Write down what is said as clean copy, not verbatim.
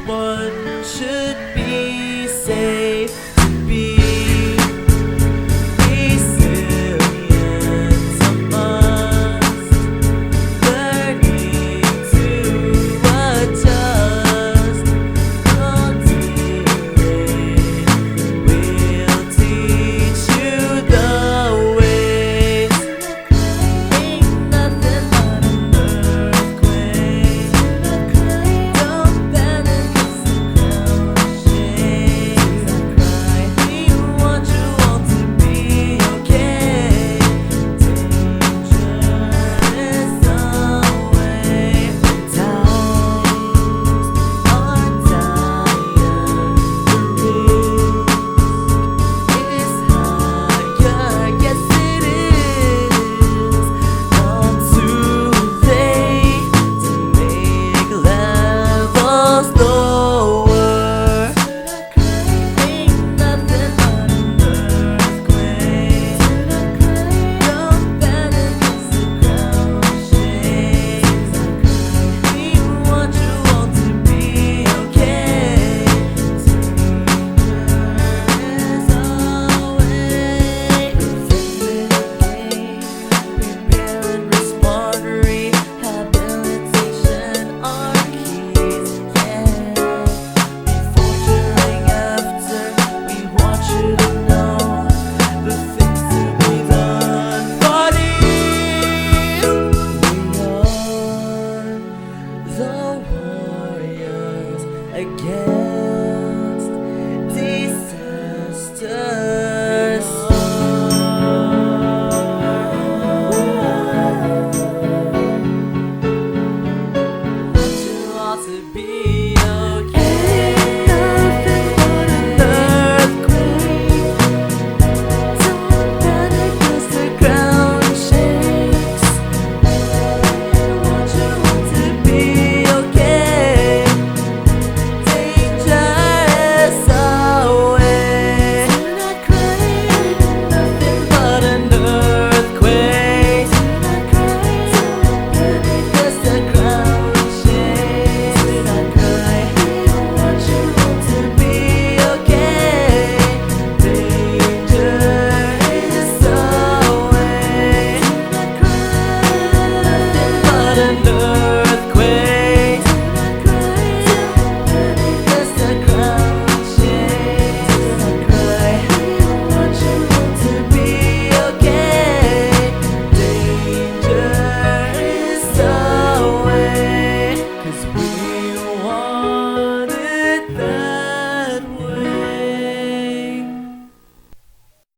Everyone should be safe to be resilient. A must learning to adjust. All dealing will teach you the ways. Ain't nothing but an earthquake. Don't panic, it's the ground shakes. We want you all to be okay. Danger is away. Times are dire. The risk is higher. Yes, it is. Not too late to make levels lower. Ain't nothing but an earthquake. Don't panic, it's the ground shakes. We want you all to be okay. Prepare and respond, rehabilitation are keys. Before, during, after, we want you to know the things to be done. For these, we are the warriors again.